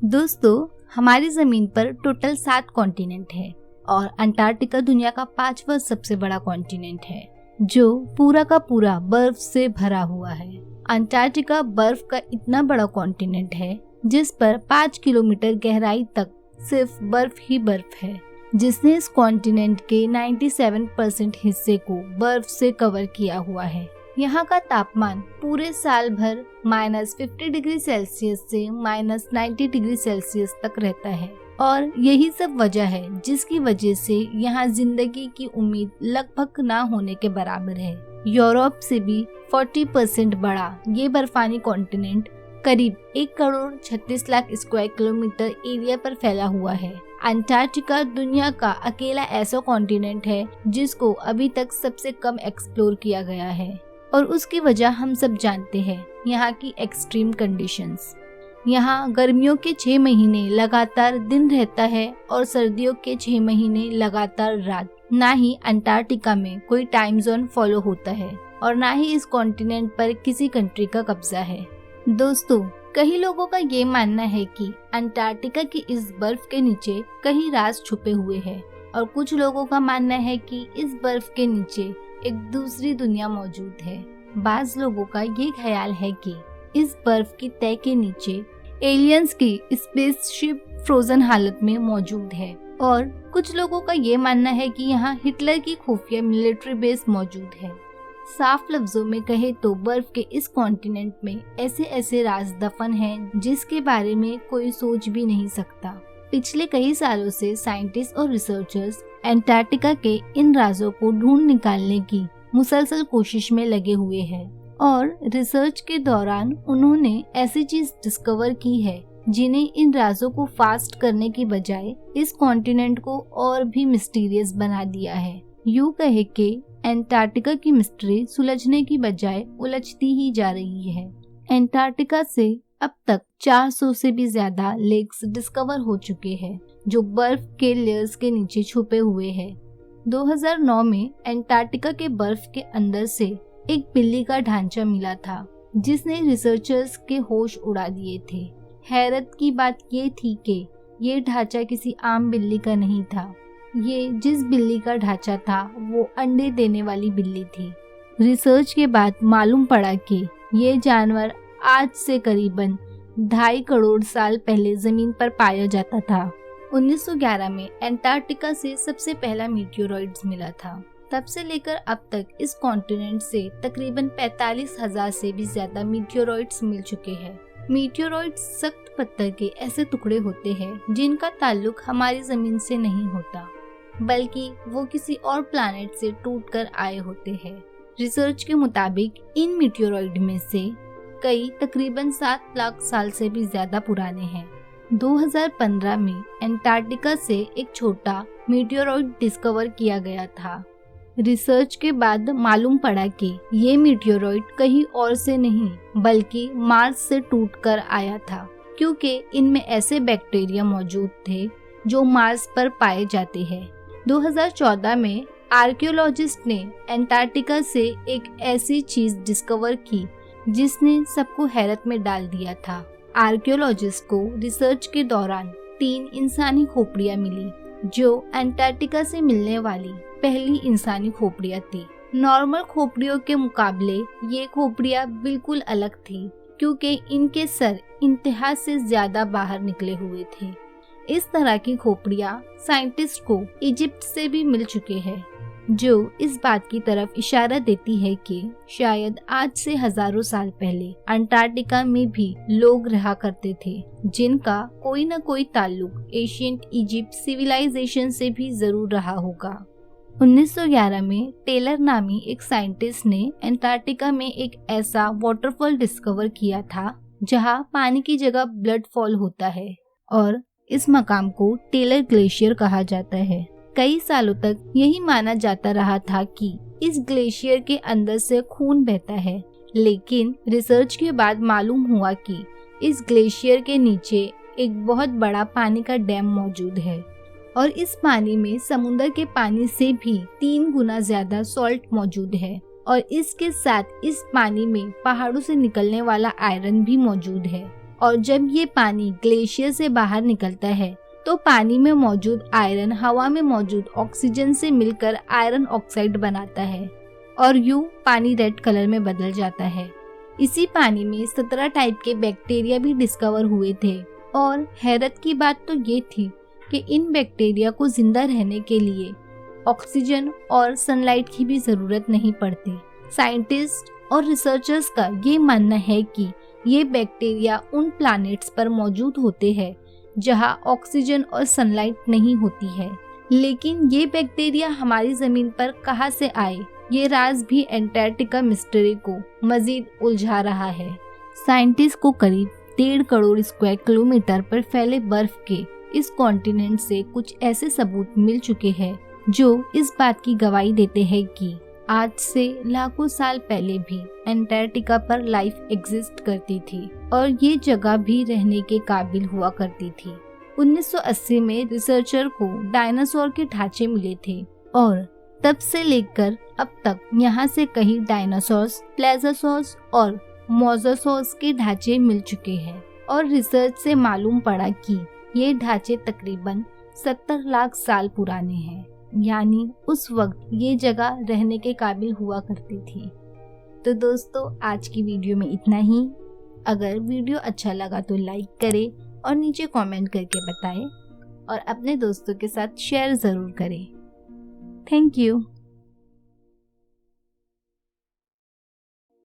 दोस्तों, हमारी जमीन पर टोटल 7 कॉन्टिनेंट है और अंटार्कटिका दुनिया का 5वां सबसे बड़ा कॉन्टिनेंट है जो पूरा का पूरा बर्फ से भरा हुआ है। अंटार्कटिका बर्फ का इतना बड़ा कॉन्टिनेंट है जिस पर 5 किलोमीटर गहराई तक सिर्फ बर्फ ही बर्फ है, जिसने इस कॉन्टिनेंट के 97% हिस्से को बर्फ से कवर किया हुआ है। यहाँ का तापमान पूरे साल भर -50 डिग्री सेल्सियस से -90 डिग्री सेल्सियस तक रहता है और यही सब वजह है जिसकी वजह से यहाँ जिंदगी की उम्मीद लगभग ना होने के बराबर है। यूरोप से भी 40% बड़ा ये बर्फानी कॉन्टिनेंट करीब 1 crore 36 lakh square kilometre area पर फैला हुआ है। अंटार्कटिका दुनिया का अकेला ऐसा कॉन्टिनेंट है जिसको अभी तक सबसे कम एक्सप्लोर किया गया है और उसकी वजह हम सब जानते हैं, यहाँ की एक्सट्रीम कंडीशंस। यहाँ गर्मियों के 6 महीने लगातार दिन रहता है और सर्दियों के 6 महीने लगातार रात। ना ही अंटार्कटिका में कोई टाइम जोन फॉलो होता है और ना ही इस कॉन्टिनेंट पर किसी कंट्री का कब्जा है। दोस्तों, कई लोगों का ये मानना है कि अंटार्कटिका की इस बर्फ के नीचे कई राज छुपे हुए हैं और कुछ लोगों का मानना है कि इस बर्फ के नीचे एक दूसरी दुनिया मौजूद है। बाज लोगों का ये ख्याल है कि इस बर्फ की तह के नीचे एलियंस की स्पेसशिप फ्रोजन हालत में मौजूद है और कुछ लोगों का ये मानना है कि यहाँ हिटलर की खुफिया मिलिट्री बेस मौजूद है। साफ लफ्जों में कहे तो बर्फ के इस कॉन्टिनेंट में ऐसे ऐसे राज दफन हैं जिसके बारे में कोई सोच भी नहीं सकता। पिछले कई सालों से साइंटिस्ट और रिसर्चर्स अंटार्कटिका के इन राजों को ढूंढ निकालने की मुसलसल कोशिश में लगे हुए हैं और रिसर्च के दौरान उन्होंने ऐसी चीज डिस्कवर की है जिन्हें इन राजों को फास्ट करने की बजाय इस कॉन्टिनेंट को और भी मिस्टीरियस बना दिया है। यूं कहे कि अंटार्कटिका की मिस्ट्री सुलझने की बजाय उलझती ही जा रही है। अंटार्कटिका से अब तक 400 से भी ज्यादा लेक्स डिस्कवर हो चुके हैं जो बर्फ के लेयर्स के नीचे छुपे हुए हैं। 2009 में अंटार्कटिका के बर्फ के अंदर से एक बिल्ली का ढांचा मिला था जिसने रिसर्चर्स के होश उड़ा दिए थे। हैरत की बात ये थी कि ये ढांचा किसी आम बिल्ली का नहीं था। ये जिस बिल्ली का ढांचा था वो अंडे देने वाली बिल्ली थी। रिसर्च के बाद मालूम पड़ा कि ये जानवर आज से करीबन 2.5 करोड़ साल पहले जमीन पर पाया जाता था। 1911 में अंटार्कटिका से सबसे पहला मीटियोरॉइड्स मिला था। तब से लेकर अब तक इस कॉन्टिनेंट से तकरीबन 45,000 से भी ज्यादा मीटियोरॉइड्स मिल चुके हैं। मीटियोरॉइड्स सख्त पत्थर के ऐसे टुकड़े होते हैं जिनका ताल्लुक हमारी जमीन से नहीं होता, बल्कि वो किसी और प्लैनेट से टूटकर आए होते हैं। रिसर्च के मुताबिक इन मीटियोरॉइड में से कई तकरीबन 7 लाख साल से भी ज्यादा पुराने हैं। 2015 में अंटार्कटिका से एक छोटा मीटियोरॉइड डिस्कवर किया गया था। रिसर्च के बाद मालूम पड़ा कि ये मीटियोरॉइड कहीं और से नहीं बल्कि मार्स से टूटकर आया था, क्योंकि इनमें ऐसे बैक्टीरिया मौजूद थे जो मार्स पर पाए जाते हैं। 2014 में आर्कियोलॉजिस्ट ने अंटार्कटिका से एक ऐसी चीज डिस्कवर की जिसने सबको हैरत में डाल दिया था। आर्कियोलॉजिस्ट को रिसर्च के दौरान 3 इंसानी खोपड़ियां मिली जो अंटार्कटिका से मिलने वाली पहली इंसानी खोपड़ियां थी। नॉर्मल खोपड़ियों के मुकाबले ये खोपड़ियां बिल्कुल अलग थी क्योंकि इनके सर इंतहा से ज्यादा बाहर निकले हुए थे। इस तरह की खोपड़ियां साइंटिस्ट को इजिप्ट से भी मिल चुके हैं, जो इस बात की तरफ इशारा देती है कि शायद आज से हजारों साल पहले अंटार्कटिका में भी लोग रहा करते थे जिनका कोई न कोई ताल्लुक एशियंट इजिप्ट सिविलाइजेशन से भी जरूर रहा होगा। 1911 में टेलर नामी एक साइंटिस्ट ने अंटार्कटिका में एक ऐसा वाटरफॉल डिस्कवर किया था जहां पानी की जगह ब्लड फॉल होता है और इस मकाम को टेलर ग्लेशियर कहा जाता है। कई सालों तक यही माना जाता रहा था कि इस ग्लेशियर के अंदर से खून बहता है, लेकिन रिसर्च के बाद मालूम हुआ कि इस ग्लेशियर के नीचे एक बहुत बड़ा पानी का डैम मौजूद है और इस पानी में समुद्र के पानी से भी 3 गुना ज्यादा सॉल्ट मौजूद है और इसके साथ इस पानी में पहाड़ों से निकलने वाला आयरन भी मौजूद है और जब ये पानी ग्लेशियर से बाहर निकलता है तो पानी में मौजूद आयरन हवा में मौजूद ऑक्सीजन से मिलकर आयरन ऑक्साइड बनाता है और यूं पानी रेड कलर में बदल जाता है। इसी पानी में 17 टाइप के बैक्टीरिया भी डिस्कवर हुए थे और हैरत की बात तो ये थी कि इन बैक्टीरिया को जिंदा रहने के लिए ऑक्सीजन और सनलाइट की भी जरूरत नहीं पड़ती। साइंटिस्ट और रिसर्चर्स का ये मानना है कि ये बैक्टीरिया उन प्लैनेट्स पर मौजूद होते हैं जहां ऑक्सीजन और सनलाइट नहीं होती है। लेकिन ये बैक्टीरिया हमारी जमीन पर कहां से आए, ये राज भी एंटार्क्टिका मिस्ट्री को मजीद उलझा रहा है। साइंटिस्ट को करीब 1.5 करोड़ स्क्वायर किलोमीटर पर फैले बर्फ के इस कॉन्टिनेंट से कुछ ऐसे सबूत मिल चुके हैं जो इस बात की गवाही देते हैं कि आज से लाखों साल पहले भी एंटार्क्टिका पर लाइफ एग्जिस्ट करती थी और ये जगह भी रहने के काबिल हुआ करती थी। 1980 में रिसर्चर को डायनासोर के ढांचे मिले थे और तब से लेकर अब तक यहाँ से कई डायनासोर्स, प्लेज़ोसॉर्स और मोज़ोसॉर्स के ढांचे मिल चुके हैं और रिसर्च से मालूम पड़ा कि ये ढांचे तकरीबन 70 लाख साल पुराने हैं, यानी उस वक्त ये जगह रहने के काबिल हुआ करती थी। तो दोस्तों, आज की वीडियो में इतना ही। अगर वीडियो अच्छा लगा तो लाइक करें और नीचे कमेंट करके बताएं और अपने दोस्तों के साथ शेयर ज़रूर करें। Thank you.